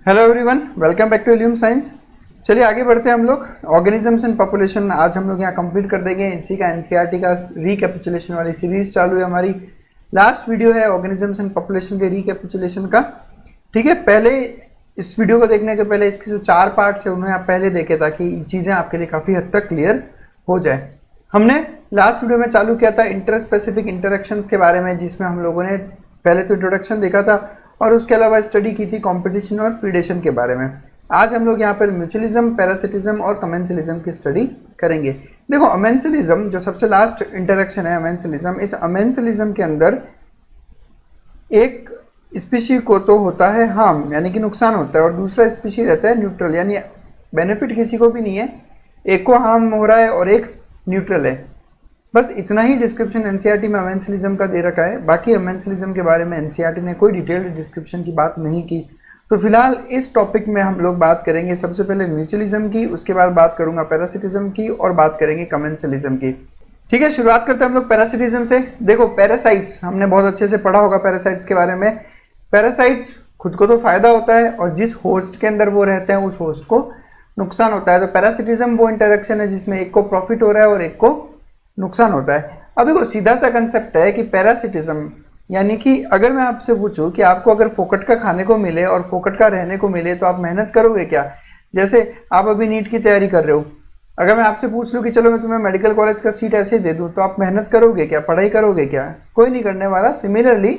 Hello everyone, welcome back to Illume Science. चलिए आगे बढ़ते हैं हम लोग। ऑर्गेनिजम्स एंड पॉपुलेशन आज हम लोग यहाँ कंप्लीट कर देंगे। इसी का एनसीईआरटी का रिकैपिचुलेशन वाली सीरीज चालू है हमारी। लास्ट वीडियो है ऑर्गेनिजम्स एंड पॉपुलेशन के रिकैपिचुलेशन का। ठीक है, पहले इस वीडियो को देखने के पहले इसके जो 4 पार्ट्स है उन्हें आप पहले देखें ताकि चीज़ें आपके लिए काफ़ी हद तक क्लियर हो जाए। हमने लास्ट वीडियो में चालू किया था इंटर स्पेसिफिक इंटरेक्शंस के बारे में, जिसमें हम लोगों ने पहले तो इंट्रोडक्शन देखा था और उसके अलावा स्टडी की थी कंपटीशन और प्रीडेशन के बारे में। आज हम लोग यहाँ पर म्यूचुअलिज्म, पैरासिटिज्म और कमेंसलिज्म की स्टडी करेंगे। देखो, अमेंसलिज्म जो सबसे लास्ट इंटरेक्शन है अमेंसलिज्म, इस अमेंसलिज्म के अंदर एक स्पीशी को तो होता है हार्म यानी कि नुकसान होता है और दूसरा स्पीशी रहता है न्यूट्रल यानी बेनिफिट किसी को भी नहीं है। एक को हार्म हो रहा है और एक न्यूट्रल है। बस इतना ही डिस्क्रिप्शन एनसीईआरटी में अमेंसलिज्म का दे रखा है। बाकी अमेंसलिज्म के बारे में एनसीईआरटी ने कोई डिटेल्ड डिस्क्रिप्शन की बात नहीं की। तो फिलहाल इस टॉपिक में हम लोग बात करेंगे सबसे पहले म्यूचुअलिज्म की, उसके बाद बात करूंगा पैरासिटिज्म की और बात करेंगे कमेंसलिज्म की। ठीक है, शुरुआत करते हैं हम लोग पैरासिटिज्म से। देखो, पैरासाइट्स हमने बहुत अच्छे से पढ़ा होगा पैरासाइट्स के बारे में। पैरासाइट्स खुद को तो फायदा होता है और जिस होस्ट के अंदर वो रहते हैं उस होस्ट को नुकसान होता है। तो पैरासिटिज्म वो इंटरेक्शन है जिसमें एक को प्रॉफिट हो रहा है और एक को नुकसान होता है। अब देखो, सीधा सा कंसेप्ट है कि पैरासिटिज्म यानी कि अगर मैं आपसे पूछूं कि आपको अगर फोकट का खाने को मिले और फोकट का रहने को मिले तो आप मेहनत करोगे क्या? जैसे आप अभी नीट की तैयारी कर रहे हो, अगर मैं आपसे पूछ लूं कि चलो मैं तुम्हें मेडिकल कॉलेज का सीट ऐसे दे दूं तो आप मेहनत करोगे क्या? पढ़ाई करोगे क्या? कोई नहीं करने वाला। सिमिलरली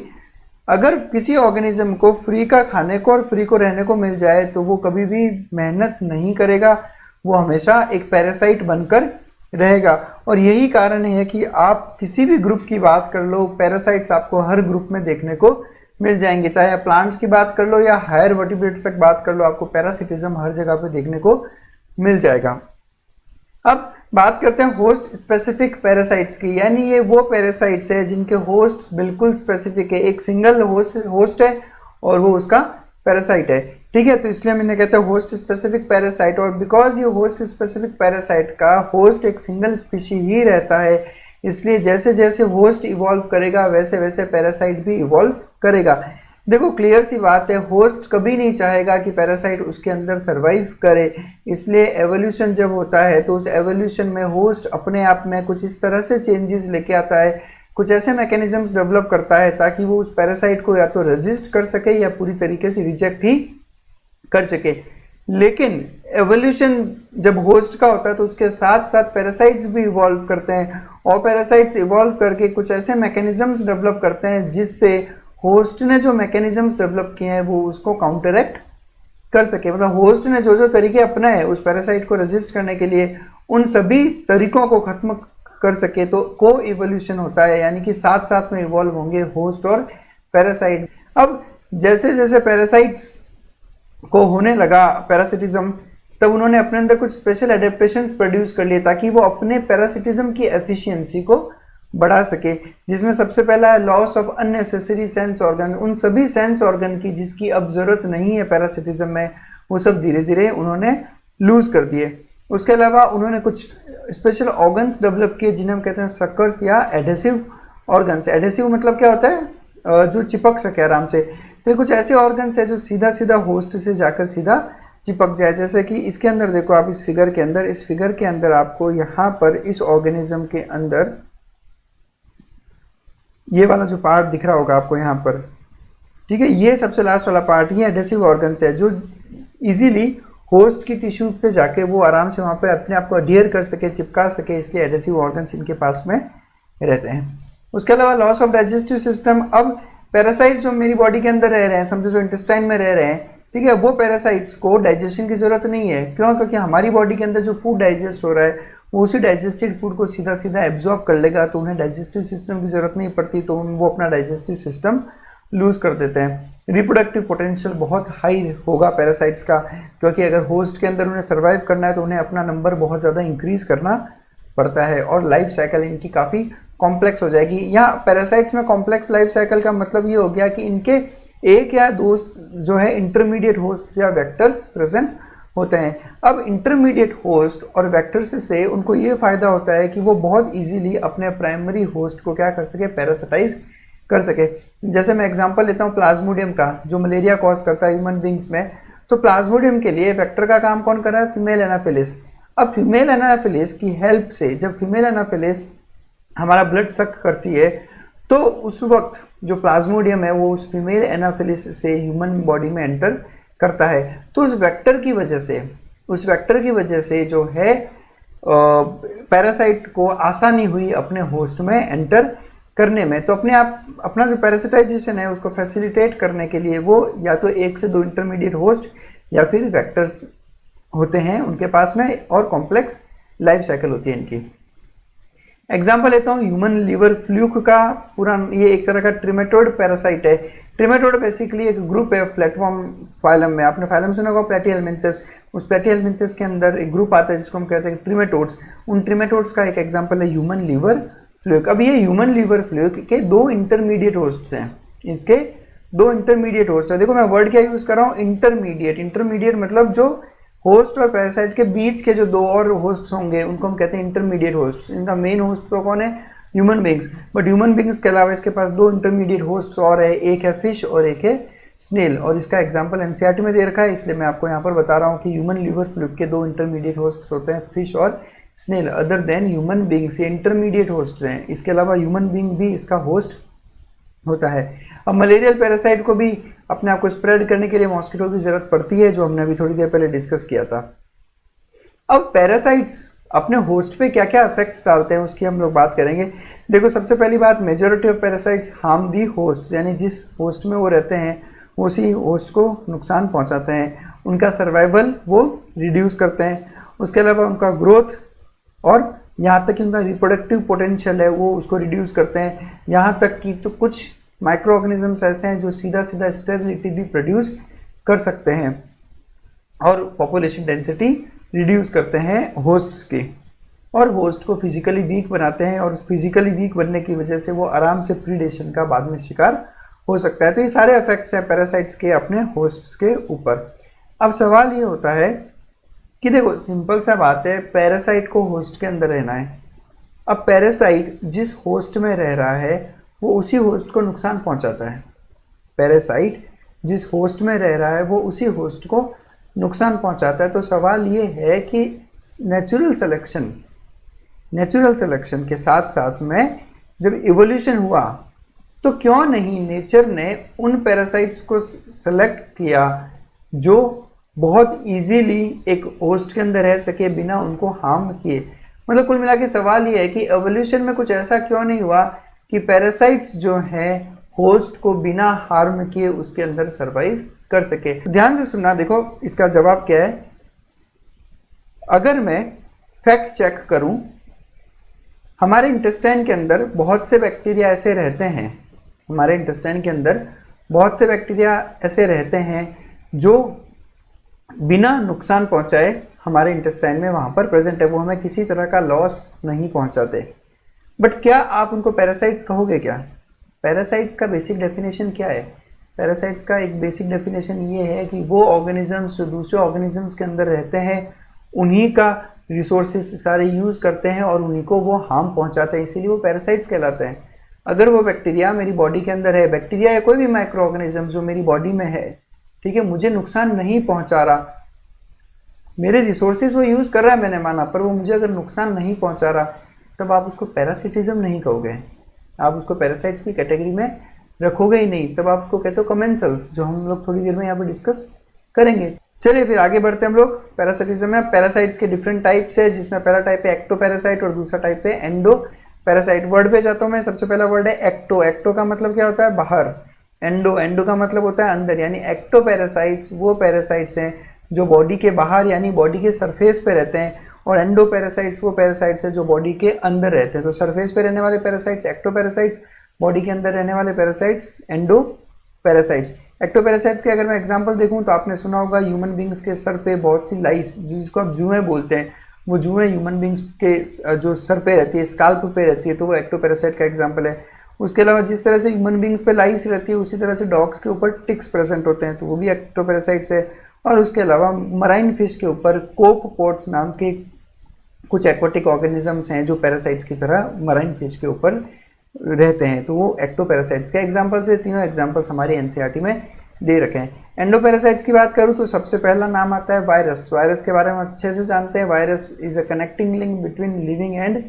अगर किसी ऑर्गेनिज्म को फ्री का खाने को और फ्री को रहने को मिल जाए तो वो कभी भी मेहनत नहीं करेगा, वो हमेशा एक पैरासाइट बनकर रहेगा। और यही कारण है कि आप किसी भी ग्रुप की बात कर लो, पैरासाइट्स आपको हर ग्रुप में देखने को मिल जाएंगे। चाहे आप प्लांट्स की बात कर लो या हायर वर्टिब्रेट्स तक बात कर लो, आपको पैरासिटिज्म हर जगह पे देखने को मिल जाएगा। अब बात करते हैं होस्ट स्पेसिफिक पैरासाइट्स की, यानी ये वो पैरासाइट्स है जिनके होस्ट बिल्कुल स्पेसिफिक है, एक सिंगल होस्ट है और वो उसका पैरासाइट है। ठीक है, तो इसलिए हम इन्हें कहते हैं होस्ट स्पेसिफिक पैरासाइट। और बिकॉज ये होस्ट स्पेसिफिक पैरासाइट का होस्ट एक सिंगल स्पीशी ही रहता है, इसलिए जैसे जैसे होस्ट इवॉल्व करेगा वैसे वैसे पैरासाइट भी इवॉल्व करेगा। देखो, क्लियर सी बात है, होस्ट कभी नहीं चाहेगा कि पैरासाइट उसके अंदर सरवाइव करे। इसलिए एवोल्यूशन जब होता है तो उस एवोल्यूशन में होस्ट अपने आप में कुछ इस तरह से चेंजेस लेके आता है, कुछ ऐसे मैकेनिज्म्स डेवलप करता है ताकि वो उस पैरासाइट को या तो रेजिस्ट कर सके या पूरी तरीके से रिजेक्ट ही कर सके। लेकिन एवोल्यूशन जब होस्ट का होता है तो उसके साथ साथ पैरासाइट्स भी इवॉल्व करते हैं और पैरासाइट्स इवॉल्व करके कुछ ऐसे मैकेनिज्म्स डेवलप करते हैं जिससे होस्ट ने जो मैकेनिज्म्स डेवलप किए हैं वो उसको काउंटरएक्ट कर सके। मतलब होस्ट ने जो जो तरीके अपनाए उस पैरासाइट को रेजिस्ट करने के लिए, उन सभी तरीकों को खत्म कर सके। तो को इवोल्यूशन होता है, यानी कि साथ साथ में इवॉल्व होंगे होस्ट और पैरासाइट। अब जैसे जैसे पैरासाइट्स को होने लगा पैरासिटिज्म, तब उन्होंने अपने अंदर कुछ स्पेशल एडेप्टेशंस प्रोड्यूस कर लिए ताकि वो अपने पैरासिटिज्म की एफिशिएंसी को बढ़ा सके, जिसमें सबसे पहला है loss of unnecessary sense organ. उन सभी सेंस ऑर्गन की जिसकी अब जरूरत नहीं है पैरासिटिज्म में, वो सब धीरे धीरे उन्होंने लूज कर दिए। उसके अलावा उन्होंने कुछ स्पेशल ऑर्गन्स डेवलप किए जिन्हें हम कहते हैं सक्कर्स या एडेसिव ऑर्गन्स। एडेसिव मतलब क्या होता है? जो चिपक सके आराम से। तो कुछ ऐसे ऑर्गन्स है जो सीधा सीधा होस्ट से जाकर सीधा चिपक जाए। जैसे कि इसके अंदर देखो आप, इस फिगर के अंदर आपको यहाँ पर इस ऑर्गेनिज्म के अंदर ये वाला जो पार्ट दिख रहा होगा आपको यहाँ पर, ठीक है, ये सबसे लास्ट वाला पार्ट, ये एडेसिव ऑर्गन्स है जो इजीली होस्ट की टिश्यू पे जाके वो आराम से वहाँ पे अपने आप को अडियर कर सके, चिपका सके, इसलिए एडेसिव ऑर्गन्स इनके पास में रहते हैं। उसके अलावा लॉस ऑफ डाइजेस्टिव सिस्टम। अब पैरासाइट जो मेरी बॉडी के अंदर रह रहे हैं, समझो जो इंटेस्टाइन में रह रहे हैं, ठीक है, वो पैरासाइट्स को डाइजेशन की जरूरत नहीं है। क्यों? क्योंकि हमारी बॉडी के अंदर जो फूड डाइजेस्ट हो रहा है वो उसी डाइजेस्टेड फूड को सीधा सीधा एब्जॉर्ब कर लेगा, तो उन्हें डाइजेस्टिव सिस्टम की जरूरत नहीं पड़ती, तो वो अपना डाइजेस्टिव सिस्टम लूज कर देते हैं। रिप्रोडक्टिव पोटेंशियल बहुत हाई होगा पैरासाइट्स का, क्योंकि अगर होस्ट के अंदर उन्हें सर्वाइव करना है तो उन्हें अपना नंबर बहुत ज़्यादा इंक्रीज करना पड़ता है और लाइफ साइकिल इनकी काफ़ी कॉम्प्लेक्स हो जाएगी। यहाँ पैरासाइट्स में कॉम्प्लेक्स लाइफ साइकिल का मतलब ये हो गया कि इनके एक या दो जो है इंटरमीडिएट होस्ट या वेक्टर्स प्रेजेंट होते हैं। अब इंटरमीडिएट होस्ट और वेक्टर्स से उनको ये फायदा होता है कि वो बहुत इजीली अपने प्राइमरी होस्ट को क्या कर सके? पैरासिटाइज कर सके। जैसे मैं एग्जांपल लेता हूँ प्लाज्मोडियम का, जो मलेरिया कॉज करता है ह्यूमन बींग्स में। तो प्लाज्मोडियम के लिए वेक्टर का काम कौन कर रहा है? Female Anopheles. अब फीमेल एनाफिलिस की हेल्प से जब फीमेल एनाफिलिस हमारा ब्लड सक करती है तो उस वक्त जो प्लाज्मोडियम है वो उस फीमेल एनाफिलिस से ह्यूमन बॉडी में एंटर करता है। तो उस वेक्टर की वजह से जो है पैरासाइट को आसानी हुई अपने होस्ट में एंटर करने में। तो अपना जो पैरासिटाइजेशन है उसको फैसिलिटेट करने के लिए वो या तो 1 से 2 इंटरमीडिएट होस्ट या फिर वेक्टर्स होते हैं उनके पास में, और कॉम्प्लेक्स लाइफ साइकिल होती है इनकी। एग्जाम्पल लेता हूँ ह्यूमन लिवर फ्लूक का। पूरा ये एक तरह का ट्रिमेटोड पैरासाइट है। ट्रिमेटोड बेसिकली एक ग्रुप है प्लेटफॉर्म फाइलम में। आपने फाइलम सुना होगा प्लेटिहेल्मिन्थस। उस प्लेटिहेल्मिन्थस के अंदर एक ग्रुप आता है जिसको हम कहते हैं ट्रिमेटोड्स। उन ट्रिमेटोड्स का एक एग्जाम्पल है ह्यूमन लिवर फ्लूक। अब ये ह्यूमन लिवर फ्लूक के 2 इंटरमीडिएट होस्ट्स हैं। इसके 2 इंटरमीडिएट होस्ट है। देखो मैं वर्ड क्या यूज कर रहा हूँ? इंटरमीडिएट। इंटरमीडिएट मतलब जो होस्ट और पैरासाइट के बीच के जो 2 और होस्ट्स होंगे उनको हम कहते हैं इंटरमीडिएट होस्ट्स। इनका मेन होस्ट तो कौन है? Human beings. But human beings के अलावा इसके पास 2 इंटरमीडिएट होस्ट्स और है, एक है फिश और एक है स्नेल। और इसका एग्जांपल एनसीईआरटी में दे रखा है, इसलिए मैं आपको यहाँ पर बता रहा हूँ कि ह्यूमन लिवर फ्लूक के 2 इंटरमीडिएट होस्ट्स होते हैं, फिश और snail. Other than human beings ये इंटरमीडिएट होस्ट्स हैं। इसके अलावा ह्यूमन बींग भी इसका होस्ट होता है। अब मलेरियल पैरासाइट को भी अपने आप को स्प्रेड करने के लिए मॉस्किटो की जरूरत पड़ती है, जो हमने अभी थोड़ी देर पहले डिस्कस किया था। अब पैरासाइट्स अपने होस्ट पे क्या क्या इफेक्ट्स डालते हैं उसकी हम लोग बात करेंगे। देखो सबसे पहली बात, majority of parasites harm the host, यानी जिस होस्ट में वो रहते हैं उसी होस्ट को नुकसान पहुंचाते हैं। उनका सर्वाइवल वो रिड्यूस करते हैं। उसके अलावा उनका ग्रोथ और यहाँ तक कि उनका रिप्रोडक्टिव पोटेंशियल है वो उसको रिड्यूस करते हैं। यहाँ तक कि तो कुछ माइक्रो ऑर्गेनिजम्स ऐसे हैं जो सीधा स्टेरिलिटी भी प्रोड्यूस कर सकते हैं और पॉपुलेशन डेंसिटी रिड्यूस करते हैं होस्ट्स की, और होस्ट को फिजिकली वीक बनाते हैं। और उस फिजिकली वीक बनने की वजह से वो आराम से प्रीडेशन का बाद में शिकार हो सकता है। तो ये सारे इफेक्ट्स हैं पैरासाइट्स के अपने होस्ट्स के ऊपर। अब सवाल ये होता है कि देखो सिंपल सा बात है, पैरासाइट को होस्ट के अंदर रहना है। अब पैरासाइट जिस होस्ट में रह रहा है वो उसी होस्ट को नुकसान पहुंचाता है। पैरासाइट जिस होस्ट में रह रहा है वो उसी होस्ट को नुकसान पहुंचाता है। तो सवाल ये है कि नेचुरल सिलेक्शन के साथ साथ में जब इवोल्यूशन हुआ तो क्यों नहीं नेचर ने उन पैरासाइट्स को सेलेक्ट किया जो बहुत इजीली एक होस्ट के अंदर रह सके बिना उनको हार्म किए। मतलब कुल मिला के सवाल ये है कि एवोल्यूशन में कुछ ऐसा क्यों नहीं हुआ कि पैरासाइट्स जो हैं होस्ट को बिना हार्म किए उसके अंदर सरवाइव कर सके। ध्यान से सुनना, देखो इसका जवाब क्या है। अगर मैं फैक्ट चेक करूं, हमारे इंटेस्टाइन के अंदर बहुत से बैक्टीरिया ऐसे रहते हैं, हमारे इंटेस्टाइन के अंदर बहुत से बैक्टीरिया ऐसे रहते हैं जो बिना नुकसान पहुंचाए हमारे इंटेस्टाइन में वहां पर प्रेजेंट है, वो हमें किसी तरह का लॉस नहीं पहुंचाते। बट क्या आप उनको पैरासाइट्स कहोगे क्या? पैरासाइट्स का बेसिक डेफिनेशन क्या है? पैरासाइट्स का एक बेसिक डेफिनेशन ये है कि वो ऑर्गेनिजम्स जो दूसरे ऑर्गेनिजम्स के अंदर रहते हैं उन्हीं का रिसोर्सेज सारे यूज़ करते हैं और उन्हीं को वो हार्म पहुंचाते हैं, इसीलिए वो पैरासाइट्स कहलाते हैं। अगर वो बैक्टीरिया मेरी बॉडी के अंदर है, बैक्टीरिया या कोई भी माइक्रो ऑर्गेनिज्म जो मेरी बॉडी में है, ठीक है, मुझे नुकसान नहीं पहुंचा रहा, मेरे रिसोर्सेज वो यूज़ कर रहा है मैंने माना, पर वो मुझे अगर नुकसान नहीं पहुंचा रहा, तब आप उसको पैरासिटिज्म नहीं कहोगे, आप उसको पैरासाइट्स की कैटेगरी में रखोगे ही नहीं, तब आप उसको कहते हो कमेंसल्स, जो हम लोग थोड़ी देर में यहाँ पर डिस्कस करेंगे। चलिए फिर आगे बढ़ते हैं हम लोग पैरासाइटिज्म में। पैरासाइट्स के डिफरेंट टाइप्स है, जिसमें पहला टाइप है एक्टो पैरासाइट और दूसरा टाइप है एंडो पैरासाइट। वर्ड पे जाता हूँ मैं। सबसे पहला वर्ड है एक्टो। एक्टो का मतलब क्या होता है? बाहर। एंडो का मतलब होता है अंदर। यानी एक्टो पैरासाइट्स वो पैरासाइट्स हैं जो बॉडी के बाहर यानी बॉडी के सरफेस पे रहते हैं, और एंडो पैरासाइट्स वो पैरासाइट्स हैं जो बॉडी के अंदर रहते हैं। तो सरफेस पे रहने वाले पैरासाइट्स एक्टो पैरासाइट्स, बॉडी के अंदर रहने वाले parasites endoparasites. Ectoparasites के अगर मैं एग्जांपल देखूं तो आपने सुना होगा ह्यूमन बींग्स के सर पे बहुत सी लाइस, जिसको आप जुएं बोलते हैं, वो जुएं ह्यूमन बींग्स के जो सर पे रहती है, स्काल्प पे रहती है, तो वो एक्टो पैरासाइट का एग्जांपल है। उसके अलावा जिस तरह से ह्यूमन बींग्स पे लाइस रहती है उसी तरह से डॉग्स के ऊपर टिक्स प्रेजेंट होते हैं, तो वो भी एक्टो पैरासाइट्स है। और उसके अलावा मराइन फिश के ऊपर कोपपोड्स नाम के कुछ एक्वाटिक ऑर्गेनिजम्स हैं जो पैरासाइट्स की तरह मराइन फिश के ऊपर रहते हैं, तो वो एक्टो पैरासाइट्स के एग्जाम्पल्स है। तीनों एग्जाम्पल्स हमारे एनसीईआरटी में दे रखे हैं। एंडोपैरासाइट्स की बात करूँ तो सबसे पहला नाम आता है वायरस। वायरस के बारे में अच्छे से जानते हैं। Virus is a connecting link between living and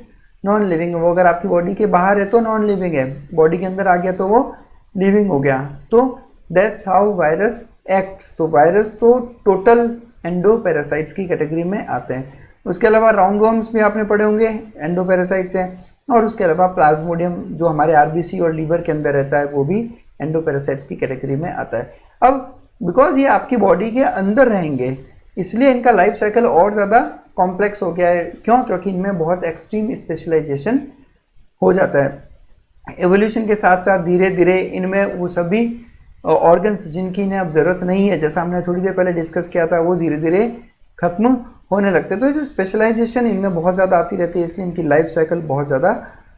non living. वो अगर आपकी बॉडी के बाहर है तो नॉन लिविंग है, बॉडी के अंदर आ गया तो वो लिविंग हो गया। तो दैट्स हाउ वायरस एक्ट्स। तो वायरस तो टोटल एंडोपैरासाइट्स की कैटेगरी में आते हैं। उसके अलावा राउंडवॉर्म्स भी आपने पढ़े होंगे, एंडोपैरासाइट्स हैं। और उसके अलावा प्लाज्मोडियम जो हमारे आरबीसी और लीवर के अंदर रहता है वो भी एंडोपैरासाइट्स की कैटेगरी में आता है। अब बिकॉज ये आपकी बॉडी के अंदर रहेंगे इसलिए इनका लाइफ साइकिल और ज़्यादा कॉम्प्लेक्स हो गया है। क्यों? क्योंकि इनमें बहुत एक्सट्रीम स्पेशलाइजेशन हो जाता है। एवोल्यूशन के साथ साथ धीरे धीरे इनमें वो सभी ऑर्गन्स जिनकी इन्हें अब ज़रूरत नहीं है, जैसा हमने थोड़ी देर पहले डिस्कस किया था, वो धीरे धीरे खत्म होने लगते हैं। तो ये जो स्पेशलाइजेशन इनमें बहुत ज़्यादा आती रहती है इसलिए इनकी लाइफ साइकिल बहुत ज़्यादा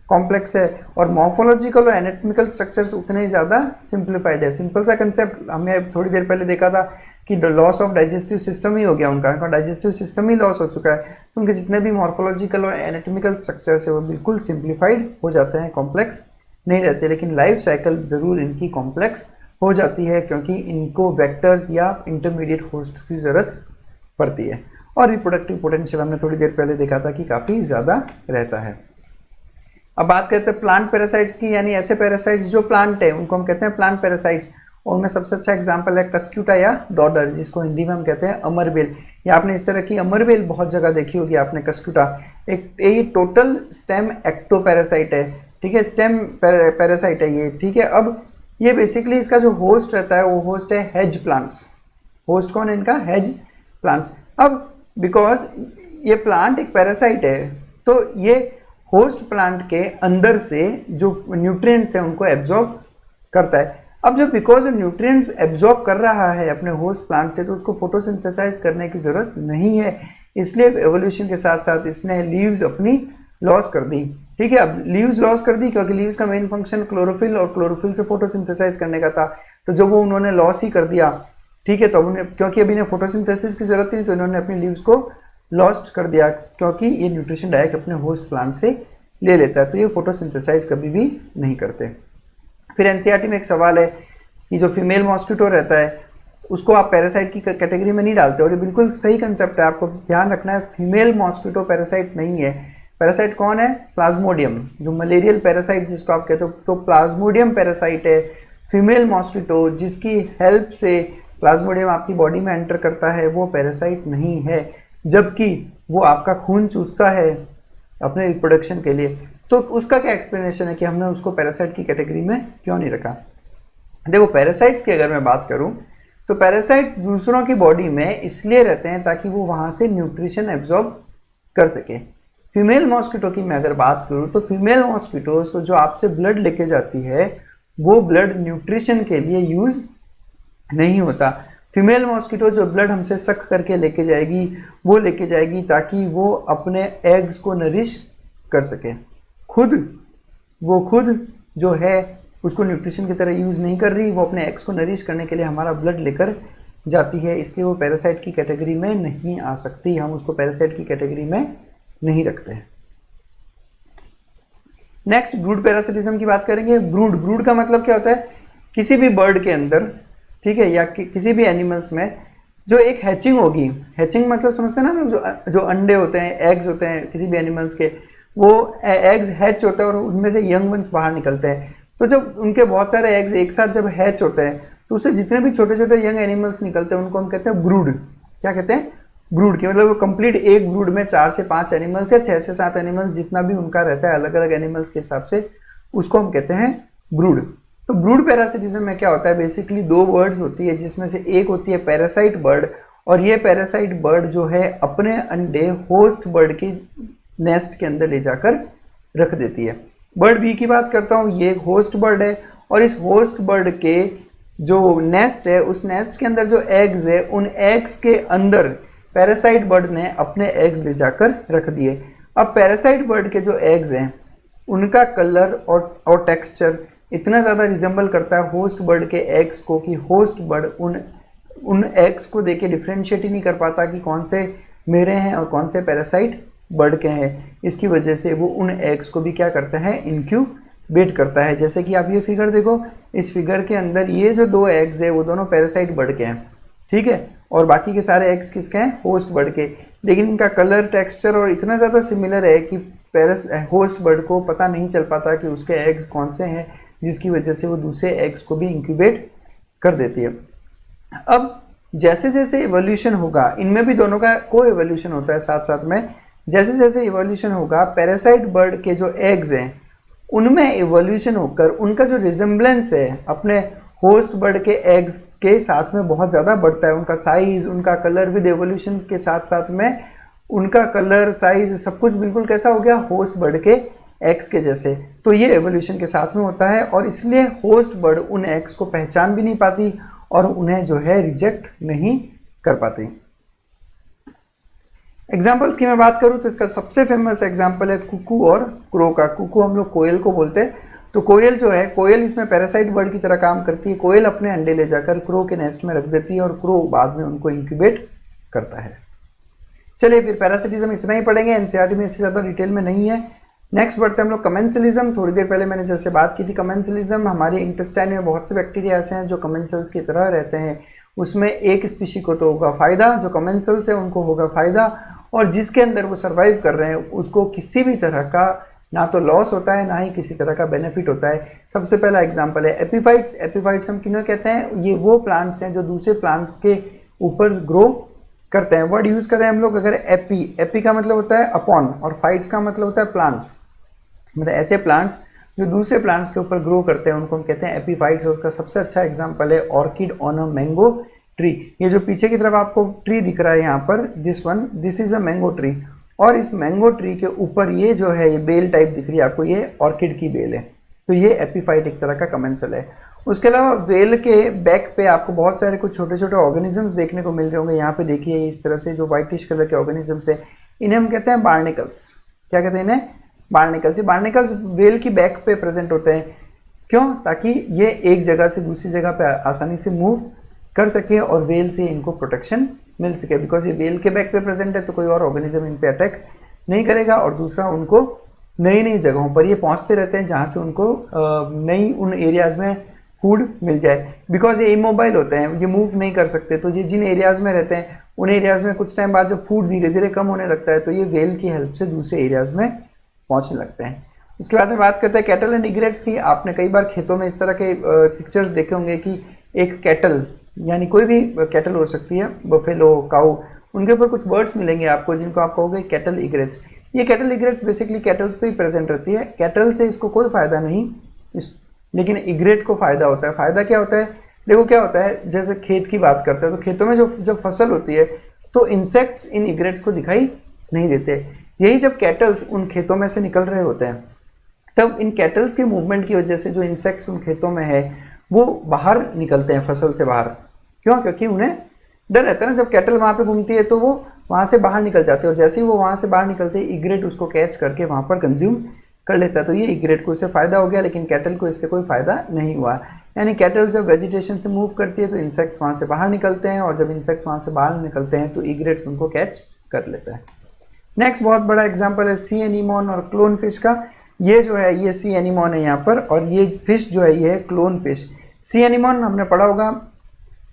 कॉम्प्लेक्स है। और मॉर्फोलॉजिकल और एनाटॉमिकल स्ट्रक्चर्स उतने ज़्यादा सिंप्लीफाइड है। सिंपल सा कंसेप्ट हमने थोड़ी देर पहले देखा था कि लॉस ऑफ डाइजेस्टिव सिस्टम ही हो गया उनका डाइजेस्टिव सिस्टम ही लॉस हो चुका है। तो उनके जितने भी मॉर्फोलॉजिकल और एनाटॉमिकल स्ट्रक्चर्स है वो बिल्कुल सिंप्लीफाइड हो जाते हैं, कॉम्प्लेक्स नहीं रहते। लेकिन लाइफ साइकिल ज़रूर इनकी कॉम्प्लेक्स हो जाती है क्योंकि इनको वेक्टर्स या इंटरमीडिएट होस्ट की ज़रूरत पड़ती है। और रिप्रोडक्टिव पोटेंशियल हमने थोड़ी देर पहले देखा था कि काफ़ी ज़्यादा रहता है। अब बात करते हैं प्लांट पैरासाइट्स की, यानी ऐसे पैरासाइट्स जो प्लांट है उनको हम कहते हैं प्लांट पैरासाइट्स। और उनमें सबसे अच्छा एग्जांपल है कस्क्यूटा या डॉडर, जिसको हिंदी में हम कहते हैं अमरबेल। या आपने इस तरह की अमरबेल बहुत जगह देखी होगी आपने। कस्क्यूटा एक ये टोटल स्टेम एक्टोपैरासाइट है, ठीक है, स्टेम पैरासाइट है ये, ठीक है। अब ये बेसिकली इसका जो होस्ट रहता है वो होस्ट है हेज प्लांट्स। होस्ट कौन है इनका? Hedge plants. अब बिकॉज ये प्लांट एक पैरासाइट है तो ये होस्ट प्लांट के अंदर से जो न्यूट्रिएंट्स हैं उनको एब्जॉर्ब करता है। अब जब बिकॉज न्यूट्रिएंट्स एब्जॉर्ब कर रहा है अपने होस्ट प्लांट से तो उसको फोटोसिंथेसाइज करने की जरूरत नहीं है, इसलिए एवोल्यूशन के साथ साथ इसने लीव्स अपनी लॉस कर दी, ठीक है। अब लीव्स लॉस कर दी क्योंकि लीव्स का मेन फंक्शन क्लोरोफिल और क्लोरोफिल से फोटोसिंथेसाइज करने का था। तो जब वो उन्होंने लॉस ही कर दिया, ठीक है, तो उन्हें क्योंकि अभी इन्हें फोटोसिंथेसिस की जरूरत नहीं तो इन्होंने अपनी लीव्स को लॉस्ट कर दिया क्योंकि ये न्यूट्रिशन डायरेक्ट अपने होस्ट प्लांट से ले लेता है, तो ये फोटोसिंथेसाइज कभी भी नहीं करते। फिर एनसीईआरटी में एक सवाल है कि जो फीमेल मॉस्किटो रहता है उसको आप पैरासाइट की कैटेगरी में नहीं डालते, और ये बिल्कुल सही कंसेप्ट है, आपको ध्यान रखना है। फीमेल मॉस्किटो पैरासाइट नहीं है। पैरासाइट कौन है? प्लाज्मोडियम, जो मलेरियल पैरासाइट जिसको आप कहते हो, तो प्लाज्मोडियम पैरासाइट है फीमेल मॉस्किटो, जिसकी हेल्प से प्लाज्मोडियम आपकी बॉडी में एंटर करता है, वो पैरासाइट नहीं है, जबकि वो आपका खून चूसता है अपने रिप्रोडक्शन के लिए। तो उसका क्या एक्सप्लेनेशन है कि हमने उसको पैरासाइट की कैटेगरी में क्यों नहीं रखा? देखो, पैरासाइट्स की अगर मैं बात करूं तो पैरासाइट्स दूसरों की बॉडी में इसलिए रहते हैं ताकि वो वहां से न्यूट्रिशन एब्जॉर्ब कर सके। फीमेल मॉस्किटो की मैं अगर बात करूं तो फीमेल मॉस्किटो जो आपसे ब्लड लेके जाती है वो ब्लड न्यूट्रिशन के लिए यूज नहीं होता। फीमेल मॉस्किटो जो ब्लड हमसे सक करके लेके जाएगी वो लेके जाएगी ताकि वो अपने एग्स को नरिश कर सके। वो खुद जो है उसको न्यूट्रिशन की तरह यूज़ नहीं कर रही, वो अपने एग्स को नरिश करने के लिए हमारा ब्लड लेकर जाती है, इसलिए वो पैरासाइट की कैटेगरी में नहीं आ सकती। हम उसको पैरासाइट की कैटेगरी में नहीं रखते हैं। नेक्स्ट ब्रूड पैरासिटिज्म की बात करेंगे। ब्रूड का मतलब क्या होता है? किसी भी बर्ड के अंदर, ठीक है, या किसी भी एनिमल्स में जो एक हैचिंग होगी। हैचिंग मतलब समझते हैं ना, जो अंडे होते हैं, एग्स होते हैं किसी भी एनिमल्स के, वो एग्स हैच होते हैं और उनमें से यंग वंस बाहर निकलते हैं। तो जब उनके बहुत सारे एग्स एक साथ जब हैच होते हैं तो उससे जितने भी छोटे छोटे यंग एनिमल्स निकलते हैं उनको हम कहते हैं ब्रूड। क्या कहते हैं? ब्रूड की मतलब वो कंप्लीट एक ब्रूड में 4 से 5 एनिमल्स या 6 से 7 एनिमल्स जितना भी उनका रहता है अलग अलग एनिमल्स के हिसाब से, उसको हम कहते हैं ब्रूड। तो ब्रूड पैरासिटिज्म में क्या होता है? बेसिकली 2 बर्ड्स होती है जिसमें से एक होती है पैरासाइट बर्ड, और ये पैरासाइट बर्ड जो है अपने अंडे होस्ट बर्ड की नेस्ट के अंदर ले जाकर रख देती है। बर्ड बी की बात करता हूँ, ये एक होस्ट बर्ड है और इस होस्ट बर्ड के जो नेस्ट है उस नेस्ट के अंदर जो एग्स है उन एग्स के अंदर पैरासाइट बर्ड ने अपने एग्स ले जाकर रख दिए। अब पैरासाइट बर्ड के जो एग्स हैं उनका कलर और टेक्सचर इतना ज़्यादा रिजेंबल करता है होस्ट बर्ड के एग्स को कि होस्ट बर्ड उन एग्स को देख के डिफ्रेंशिएट ही नहीं कर पाता कि कौन से मेरे हैं और कौन से पैरासाइट बर्ड के हैं। इसकी वजह से वो उन एग्स को भी क्या करता है? इनक्यूब इनक्यूबेट करता है। जैसे कि आप ये फिगर देखो, इस फिगर के अंदर ये जो 2 एग्स है वो दोनों पैरासाइट बर्ड के हैं, ठीक है, और बाकी के सारे एग्स किसके हैं, होस्ट बर्ड के। लेकिन इनका कलर, टेक्सचर और इतना ज़्यादा सिमिलर है कि होस्ट बर्ड को पता नहीं चल पाता कि उसके एग्स कौन से हैं, जिसकी वजह से वो दूसरे एग्स को भी इंक्यूबेट कर देती है। अब जैसे जैसे इवोल्यूशन होगा, इनमें भी दोनों का को इवोल्यूशन होता है साथ साथ में, जैसे जैसे इवोल्यूशन होगा पैरासाइट बर्ड के जो एग्स हैं उनमें इवोल्यूशन होकर उनका जो रिजेम्बलेंस है अपने होस्ट बर्ड के एग्स के साथ में बहुत ज़्यादा बढ़ता है। उनका साइज, उनका कलर विद एवोल्यूशन के साथ साथ में उनका कलर, साइज, सब कुछ बिल्कुल कैसा हो गया, होस्ट बर्ड के एग्स के जैसे। तो ये एवोल्यूशन के साथ में होता है और इसलिए होस्ट बर्ड उन एग्स को पहचान भी नहीं पाती और उन्हें जो है रिजेक्ट नहीं कर पाती। एग्जाम्पल्स की मैं बात करूं तो इसका सबसे फेमस एग्जाम्पल है कुकू और क्रो का। कुकू हम लोग कोयल को बोलते हैं, तो कोयल जो है, कोयल इसमें पैरासाइट बर्ड की तरह काम करती है। कोयल अपने अंडे ले जाकर क्रो के नेस्ट में रख देती है और क्रो बाद में उनको इंक्यूबेट करता है। चलिए फिर पैरासिटिज्म इतना ही पढ़ेंगे, एनसीईआरटी में इससे ज़्यादा डिटेल में नहीं है। नेक्स्ट बढ़ते हैं हम लोग कमेंसलिज्म। थोड़ी देर पहले मैंने जैसे बात की थी, कमेंसलिज्म हमारे इंटेस्टाइन में बहुत से बैक्टीरिया ऐसे हैं जो कमेंसल्स की तरह रहते हैं। उसमें एक स्पीशी को तो होगा फायदा, जो कमेंसल्स है उनको होगा फायदा, और जिसके अंदर वो सर्वाइव कर रहे हैं उसको किसी भी तरह का ना तो लॉस होता है ना ही किसी तरह का बेनिफिट होता है। सबसे पहला एग्जांपल है एपीफाइट्स। एपीफाइट्स हम किन्हें कहते हैं, ये वो प्लांट्स हैं जो दूसरे प्लांट्स के ऊपर ग्रो करते हैं। वर्ड यूज करें हम लोग अगर एपी, एपी का मतलब होता है अपॉन और फाइट्स का मतलब होता है प्लांट्स, मतलब ऐसे प्लांट्स जो दूसरे प्लांट्स के ऊपर ग्रो करते हैं उनको हम कहते हैं एपीफाइट्स। और उसका सबसे अच्छा एग्जांपल है orchid on a mango tree. ये जो पीछे की तरफ आपको ट्री दिख रहा है यहाँ पर, this is a mango tree, और इस मैंगो ट्री के ऊपर ये जो है ये बेल टाइप दिख रही है आपको, ये ऑर्किड की बेल है। तो ये एपीफाइट एक तरह का कमेंसल है। उसके अलावा बेल के बैक पे आपको बहुत सारे कुछ छोटे छोटे ऑर्गेनिजम्स देखने को मिल रहे होंगे। यहाँ पे देखिए इस तरह से जो व्हाइटिश कलर के ऑर्गेनिजम्स है, इन्हें हम कहते हैं बार्निकल्स। क्या कहते हैं इन्हें, बार्निकल्स। ये बार्निकल्स बेल की बैक पे प्रेजेंट होते हैं। क्यों, ताकि ये एक जगह से दूसरी जगह पे आसानी से मूव कर सके और बेल से इनको प्रोटेक्शन मिल सके। बिकॉज ये बेल के बैक पे प्रेजेंट है तो कोई और ऑर्गेनिज्म इन पे अटैक नहीं करेगा, और दूसरा उनको नई नई जगहों पर ये पहुंचते रहते हैं जहां से उनको नई उन एरियाज में फूड मिल जाए। बिकॉज ये इमोबाइल होते हैं, ये मूव नहीं कर सकते, तो ये जिन एरियाज में रहते हैं उन एरियाज में कुछ टाइम बाद जब फूड धीरे धीरे कम होने लगता है तो ये बेल की हेल्प से दूसरे एरियाज में पहुंचने लगते हैं। उसके बाद में बात करते हैं कैटल एंड इग्रेट्स की। आपने कई बार खेतों में इस तरह के पिक्चर्स देखे होंगे कि एक कैटल, यानी कोई भी कैटल हो सकती है, बफेलो, काऊ, उनके ऊपर कुछ बर्ड्स मिलेंगे आपको जिनको आप कहोगे कैटल इग्रेट्स। ये कैटल इग्रेट्स बेसिकली कैटल्स पे ही प्रेजेंट रहती है। कैटल से इसको कोई फायदा नहीं, लेकिन इग्रेट को फायदा होता है। फायदा क्या होता है, देखो क्या होता है, जैसे खेत की बात करते हैं तो खेतों में जब फसल होती है तो इंसेक्ट्स इन इग्रेट्स को दिखाई नहीं देते। यही जब कैटल्स उन खेतों में से निकल रहे होते हैं तब इन कैटल्स के मूवमेंट की वजह से जो इंसेक्ट्स उन खेतों में है वो बाहर निकलते हैं फसल से बाहर। क्यों, क्योंकि उन्हें डर रहता है ना, जब कैटल वहाँ पे घूमती है तो वो वहाँ से बाहर निकल जाते हैं, और जैसे ही वो वहाँ से बाहर निकलते हैं इग्रेट उसको कैच करके वहाँ पर कंज्यूम कर लेता है। तो ये इग्रेट को इससे फायदा हो गया, लेकिन कैटल को इससे कोई फायदा नहीं हुआ। यानी कैटल जब वेजिटेशन से मूव करती है तो इंसेक्ट्स वहाँ से बाहर निकलते हैं, और जब इंसेक्ट्स वहाँ से बाहर निकलते हैं तो इग्रेट्स उनको कैच कर लेता है। नेक्स्ट बहुत बड़ा एग्जाम्पल है सी एनीमोन और क्लोन फिश का। ये जो है ये सी एनीमोन है यहाँ पर, और ये फिश जो है ये है क्लोन फिश। सी एनीमोन हमने पढ़ा होगा,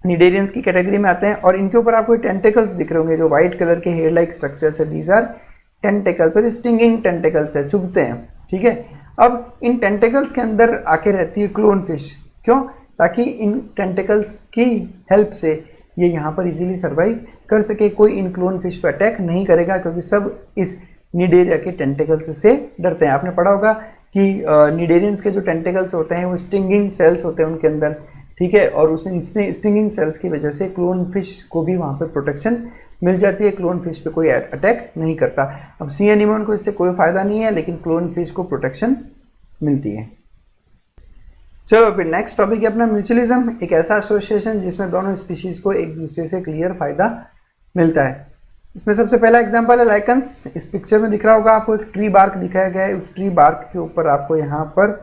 निडेरियंस की कैटेगरी में आते हैं, और इनके ऊपर आपको टेंटेकल्स दिख रहे होंगे जो व्हाइट कलर के हेयर लाइक स्ट्रक्चर्स है। दीज आर टेंटेकल्स, और स्टिंगिंग टेंटेकल्स है, चुभते हैं, ठीक है। अब इन टेंटेकल्स के अंदर आके रहती है क्लोन फिश। क्यों, ताकि इन टेंटेकल्स की हेल्प से ये यहाँ पर इजीली सर्वाइव कर सके। कोई इन क्लोन फिश पर अटैक नहीं करेगा क्योंकि सब इस निडेरिया के टेंटेकल्स से डरते हैं। आपने पढ़ा होगा कि निडेरियंस के जो टेंटेकल्स होते हैं वो स्टिंगिंग सेल्स होते हैं उनके अंदर, ठीक है, और उस स्टिंगिंग सेल्स की वजह से क्लोन फिश को भी वहाँ पर प्रोटेक्शन मिल जाती है। क्लोन फिश पे कोई अटैक नहीं करता। अब सी एनीमोन को इससे कोई फायदा नहीं है, लेकिन क्लोन फिश को प्रोटेक्शन मिलती है। चलो फिर नेक्स्ट टॉपिक है अपना म्यूचुअलिज्म, एक ऐसा एसोसिएशन जिसमें दोनों स्पीशीज को एक दूसरे से क्लियर फायदा मिलता है। इसमें सबसे पहला एग्जांपल है लाइकन्स। इस पिक्चर में दिख रहा होगा आपको एक ट्री बार्क दिखाया गया है, उस ट्री बार्क के ऊपर आपको यहाँ पर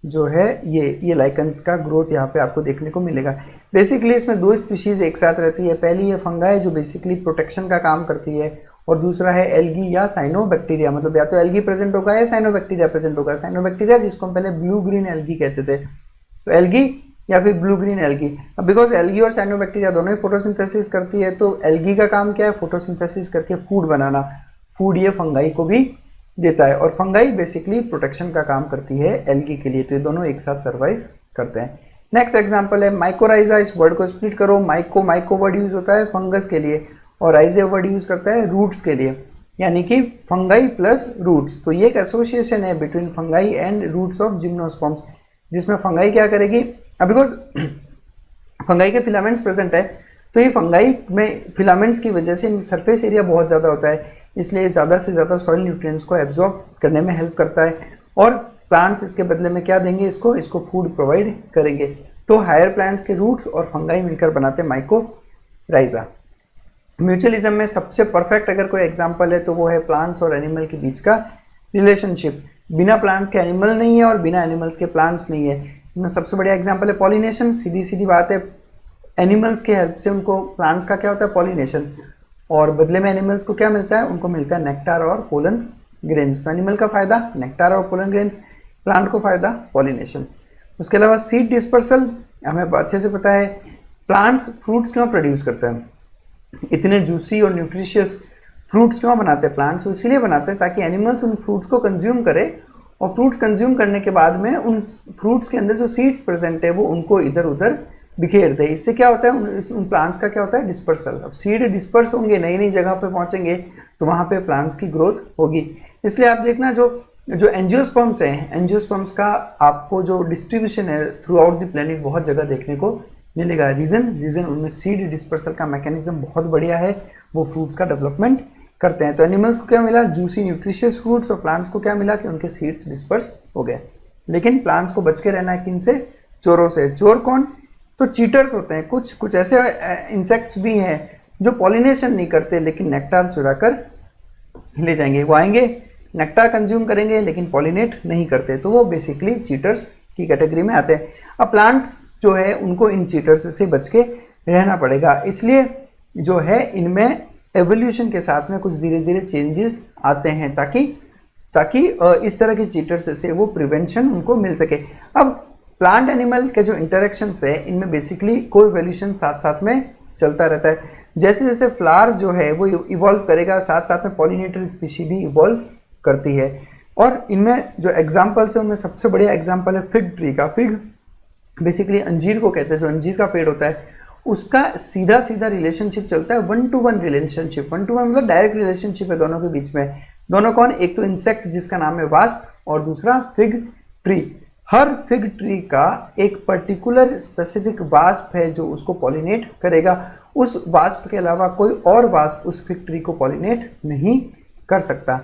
जो है ये लाइकन्स का ग्रोथ यहाँ पे आपको देखने को मिलेगा। बेसिकली इसमें दो स्पीशीज एक साथ रहती है। पहली ये फंगाई जो बेसिकली प्रोटेक्शन का काम करती है, और दूसरा है एल्गी या साइनोबैक्टीरिया, मतलब या तो एल्गी प्रेजेंट होगा या साइनोबैक्टीरिया प्रेजेंट होगा। साइनोबैक्टीरिया जिसको हम पहले ब्लू ग्रीन एल्गी कहते थे, तो एल्गी या फिर ब्लू ग्रीन एल्गी। अब बिकॉज एल्गी और साइनोबैक्टीरिया दोनों ही फोटोसिंथेसिस करती है, तो एल्गी का काम क्या है, फोटोसिंथेसिस करके फूड बनाना। फूड ये फंगाई को भी देता है, और फंगाई बेसिकली प्रोटेक्शन का काम करती है एल्गी के लिए, तो ये दोनों एक साथ सर्वाइव करते हैं। नेक्स्ट एग्जांपल है माइकोराइजा। इस वर्ड को स्प्लिट करो, माइको वर्ड यूज होता है फंगस के लिए और राइजे वर्ड यूज करता है रूट्स के लिए, यानी कि फंगाई प्लस रूट्स। तो ये एक एसोसिएशन है between fungi and roots of gymnosperms, जिसमें फंगाई क्या करेगी, बिकॉज फंगाई के फिलामेंट्स प्रेजेंट है, तो ये फंगाई में फिलामेंट्स की वजह से सरफेस एरिया बहुत ज़्यादा होता है, इसलिए ज़्यादा से ज़्यादा सॉइल न्यूट्रिएंट्स को एब्जॉर्ब करने में हेल्प करता है, और प्लांट्स इसके बदले में क्या देंगे, इसको फूड प्रोवाइड करेंगे। तो हायर प्लांट्स के रूट्स और फंगाई मिलकर बनाते हैं माइकोराइजा। म्यूचुअलिज्म में सबसे परफेक्ट अगर कोई एग्जांपल है तो वो है प्लांट्स और एनिमल के बीच का रिलेशनशिप। बिना प्लांट्स के एनिमल नहीं है और बिना एनिमल्स के प्लांट्स नहीं है। इनमें सबसे बढ़िया एग्जांपल है पॉलिनेशन। सीधी सीधी बात है, एनिमल्स की हेल्प से उनको प्लांट्स का क्या होता है, पॉलिनेशन, और बदले में एनिमल्स को क्या मिलता है, उनको मिलता है नेक्टार और पोलन ग्रेन्स। तो एनिमल का फायदा नेक्टार और पोलन ग्रेन्स, प्लांट को फायदा पॉलिनेशन। उसके अलावा सीड डिस्पर्सल, हमें अच्छे से पता है प्लांट्स फ्रूट्स क्यों प्रोड्यूस करते हैं, इतने जूसी और न्यूट्रिशियस फ्रूट्स क्यों बनाते हैं प्लांट्स, इसीलिए बनाते हैं ताकि एनिमल्स उन फ्रूट्स को कंज्यूम करें, और फ्रूट्स कंज्यूम करने के बाद में उन फ्रूट्स के अंदर जो सीड्स प्रेजेंट है वो उनको इधर उधर बिखेर दे। इससे क्या होता है, उन प्लांट्स का क्या होता है, डिस्पर्सल। अब सीड डिस्पर्स होंगे, नई नई जगह पे पहुंचेंगे, तो वहाँ पे प्लांट्स की ग्रोथ होगी। इसलिए आप देखना जो एंजियोस्पर्म्स हैं, एंजियोस्पर्म्स का आपको जो डिस्ट्रीब्यूशन है थ्रू आउट द प्लेनेट बहुत जगह देखने को मिलेगा। रीजन उनमें सीड डिस्पर्सल का मैकेनिज्म बहुत बढ़िया है, वो फ्रूट्स का डेवलपमेंट करते हैं। तो एनिमल्स को क्या मिला, जूसी न्यूट्रिशियस फ्रूट्स, और प्लांट्स को क्या मिला कि उनके सीड्स डिस्पर्स हो गए। लेकिन प्लांट्स को बच के रहना है किनसे, चोरों से। चोर कौन, तो चीटर्स होते हैं। कुछ ऐसे इंसेक्ट्स भी हैं जो पॉलिनेशन नहीं करते लेकिन नेक्टार चुरा कर ले जाएंगे। वो आएंगे, नेक्टार कंज्यूम करेंगे लेकिन पॉलिनेट नहीं करते, तो वो बेसिकली चीटर्स की कैटेगरी में आते हैं। अब प्लांट्स जो है उनको इन चीटर्स से बच के रहना पड़ेगा, इसलिए जो है इनमें एवोल्यूशन के साथ में कुछ धीरे धीरे चेंजेस आते हैं ताकि इस तरह के चीटर्स से वो प्रिवेंशन उनको मिल सके। अब प्लांट एनिमल के जो इंटरेक्शंस है इनमें बेसिकली को एवोल्यूशन साथ साथ में चलता रहता है। जैसे जैसे फ्लावर जो है वो इवॉल्व करेगा, साथ साथ में पॉलिनेटर स्पीशी भी इवॉल्व करती है। और इनमें जो एग्जाम्पल्स है उनमें सबसे बढ़िया एग्जाम्पल है फिग ट्री का। फिग बेसिकली अंजीर को कहते हैं, जो अंजीर का पेड़ होता है उसका सीधा सीधा रिलेशनशिप चलता है, 1-to-1 रिलेशनशिप। 1-to-1 मतलब डायरेक्ट रिलेशनशिप है दोनों के बीच में। दोनों कौन, एक तो इंसेक्ट जिसका नाम है वास्प और दूसरा फिग ट्री। हर फिग ट्री का एक पर्टिकुलर स्पेसिफिक वास्प है जो उसको पॉलिनेट करेगा। उस वास्प के अलावा कोई और वास्प उस फिग ट्री को पॉलिनेट नहीं कर सकता।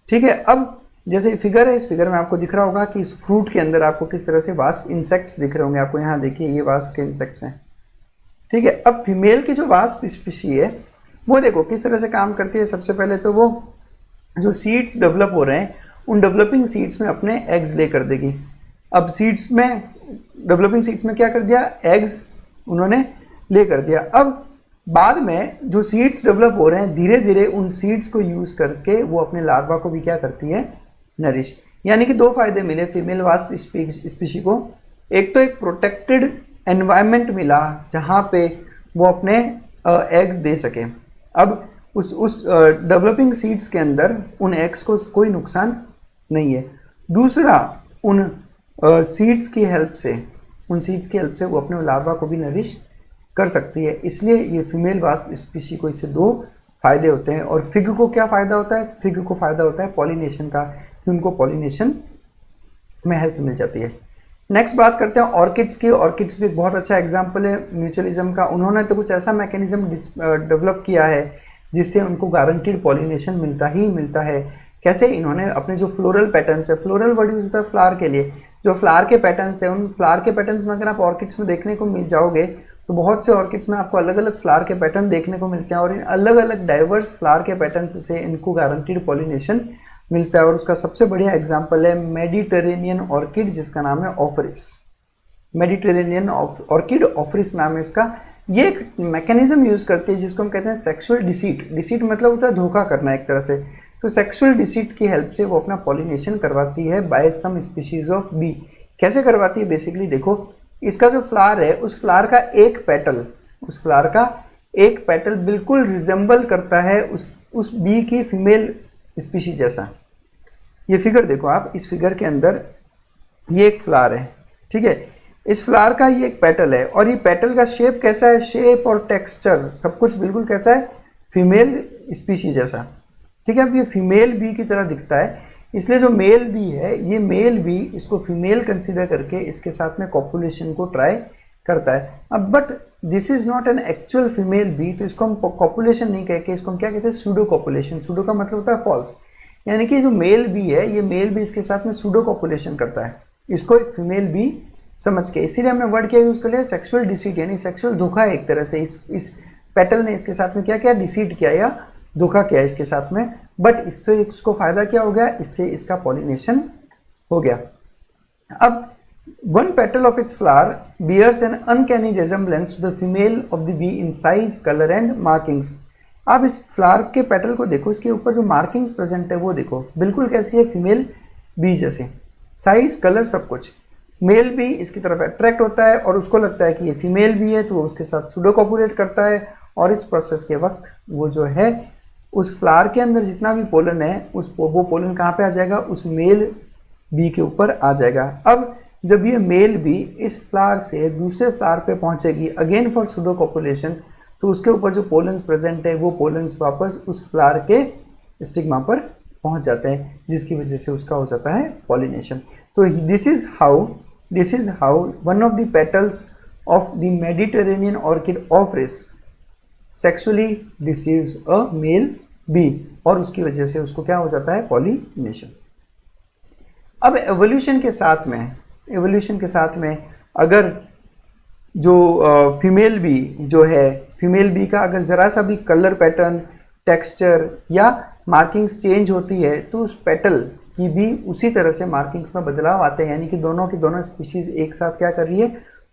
ठीक है, अब जैसे फिगर है, इस फिगर में आपको दिख रहा होगा कि इस फ्रूट के अंदर आपको किस तरह से वास्प इंसेक्ट्स दिख रहे होंगे। आपको यहाँ देखिए, ये वास्प के इंसेक्ट्स हैं। ठीक है, अब फीमेल की जो वास्प स्पीशी है वो देखो किस तरह से काम करती है। सबसे पहले तो वो जो सीड्स डेवलप हो रहे हैं उन डेवलपिंग सीड्स में अपने एग्स ले कर देगी। अब सीड्स में, डेवलपिंग सीड्स में क्या कर दिया, एग्स उन्होंने ले कर दिया। अब बाद में जो सीड्स डेवलप हो रहे हैं धीरे धीरे उन सीड्स को यूज करके वो अपने लार्वा को भी क्या करती है, नरिश। यानी कि दो फायदे मिले फीमेल वास्प स्पीशी को। एक तो एक प्रोटेक्टेड एनवायरनमेंट मिला जहाँ पे वो अपने एग्स दे सके। अब उस डेवलपिंग सीड्स के अंदर उन एग्स को कोई नुकसान नहीं है। दूसरा, उन सीड्स की हेल्प से वो अपने लार्वा को भी नरिश कर सकती है। इसलिए ये फीमेल वास्प स्पीशी को इससे दो फायदे होते हैं। और फिग को क्या फायदा होता है, फिग को फायदा होता है पॉलिनेशन का, कि उनको पॉलिनेशन में हेल्प मिल जाती है। नेक्स्ट बात करते हैं ऑर्किड्स की। ऑर्किड्स भी एक बहुत अच्छा एग्जाम्पल है म्यूचुअलिज्म का। उन्होंने तो कुछ ऐसा मैकेनिज्म डेवलप किया है जिससे उनको गारंटीड पॉलिनेशन मिलता ही मिलता है। कैसे, इन्होंने अपने जो फ्लोरल पैटर्न्स है, फ्लोरल वर्ड यूज होता है फ्लावर के लिए, जो फ्लावर के पैटर्न्स है उन फ्लावर के पैटर्न्स में अगर आप ऑर्किड्स में देखने को मिल जाओगे तो बहुत से ऑर्किड्स में आपको अलग अलग फ्लावर के पैटर्न देखने को मिलते हैं, और इन अलग अलग डाइवर्स फ्लावर के पैटर्न से इनको गारंटीड पॉलिनेशन मिलता है। और उसका सबसे बढ़िया एग्जाम्पल है मेडिटेरेनियन ऑर्किड जिसका नाम है ऑफरिस। मेडिटेरेनियन ऑर्किड, ऑफरिस नाम है इसका। ये एक मैकेनिज्म यूज करती है जिसको हम कहते हैं सेक्सुअल डिसीट। डिसीट मतलब होता है धोखा करना एक तरह से। तो सेक्सुअल डिसीट की हेल्प से वो अपना पॉलिनेशन करवाती है by some species of bee. कैसे करवाती है बेसिकली देखो, इसका जो फ्लावर है उस फ्लावर का एक पेटल, उस फ्लावर का एक पेटल बिल्कुल रिजेंबल करता है उस बी की फीमेल स्पीशीज जैसा। ये फिगर देखो आप, इस फिगर के अंदर ये एक फ्लावर है, ठीक है, इस फ्लावर का ये एक पेटल है और ये पेटल का शेप कैसा है, शेप और टेक्सचर सब कुछ बिल्कुल कैसा है, फीमेल स्पीशीज जैसा, ठीक है। अब ये फीमेल बी की तरह दिखता है, इसलिए जो मेल बी है, ये मेल बी इसको फीमेल कंसीडर करके इसके साथ में कॉपुलेशन को ट्राई करता है। अब but this is not an actual female bee, तो इसको हम कॉपुलेशन नहीं कह के इसको हम क्या कहते हैं, सूडो कॉपुलेशन। सूडो का मतलब होता है फॉल्स, यानी कि जो मेल बी है, ये मेल बी इसके साथ में सूडो कॉपुलेशन करता है, इसको एक फीमेल बी समझ के। इसीलिए हमने वर्ड क्या यूज कर लिया, सेक्सुअल डिसीट, यानी सेक्सुअल धोखा है एक तरह से। इस पेटल ने इसके साथ में क्या किया, डिसीट किया या धोखा किया इसके साथ में, बट इससे इसको फायदा क्या हो गया, इससे इसका पॉलिनेशन हो गया। अब one petal of its flower bears an uncanny resemblance to the female of the bee in size, colour and markings. आप इस फ्लावर के पेटल को देखो, इसके ऊपर जो मार्किंग्स प्रेजेंट है वो देखो, बिल्कुल कैसी है, फीमेल बी जैसे, साइज, कलर, सब कुछ। मेल भी इसकी तरफ अट्रैक्ट होता है और उसको लगता है कि ये फीमेल भी है, तो वो उसके साथ सूडो कॉपुलेट करता है और इस प्रोसेस के वक्त वो जो है उस फ्लावर के अंदर जितना भी पोलन है वो पोलन कहाँ पे आ जाएगा, उस मेल बी के ऊपर आ जाएगा। अब जब ये मेल बी इस फ्लावर से दूसरे फ्लावर पे पहुंचेगी अगेन फॉर सूडो कॉपुलेशन, तो उसके ऊपर जो पोलन्स प्रेजेंट है वो पोलन्स वापस उस फ्लावर के स्टिग्मा पर पहुंच जाते हैं, जिसकी वजह से उसका हो जाता है पॉलिनेशन। तो this is how one of the petals of the Mediterranean orchid Ophrys sexually deceives a male bee और उसकी वजह से उसको क्या हो जाता है, पॉलिनेशन। अब एवोल्यूशन के साथ में अगर जो फीमेल बी जो है, फीमेल बी का अगर ज़रा सा भी कलर पैटर्न, टेक्सचर या मार्किंग्स चेंज होती है, तो उस पेटल की भी उसी तरह से मार्किंग्स में बदलाव आते हैं, यानी कि दोनों की दोनों स्पीशीज एक साथ क्या कर रही है,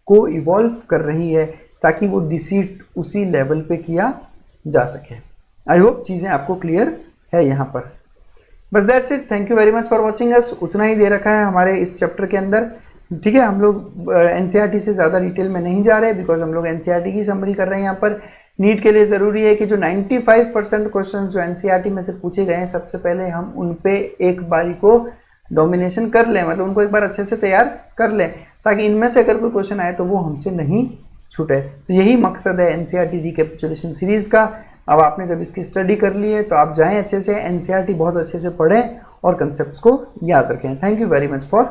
को इवॉल्व कर रही है, ताकि वो डिसीट उसी लेवल पे किया जा सके। आई होप चीज़ें आपको क्लियर है यहाँ पर। बस that's it, thank you very much for watching us. उतना ही दे रखा है हमारे इस चैप्टर के अंदर, ठीक है। हम लोग एनसीईआरटी से ज़्यादा डिटेल में नहीं जा रहे, बिकॉज हम लोग एनसीईआरटी की समरी कर रहे हैं यहाँ पर। नीट के लिए ज़रूरी है कि जो 95% क्वेश्चन जो एनसीईआरटी में से पूछे गए हैं, सबसे पहले हम उन पे एक बारी को डोमिनेशन कर लें, मतलब उनको एक बार अच्छे से तैयार कर लें, ताकि इनमें से अगर कोई क्वेश्चन आए तो वो हमसे नहीं छूटे। तो यही मकसद है एनसीईआरटी रिकैपिचुलेशन सीरीज़ का। अब आपने जब इसकी स्टडी कर ली है तो आप जाएँ अच्छे से, एनसीईआरटी बहुत अच्छे से पढ़ें और कंसेप्ट को याद रखें। Thank you very much for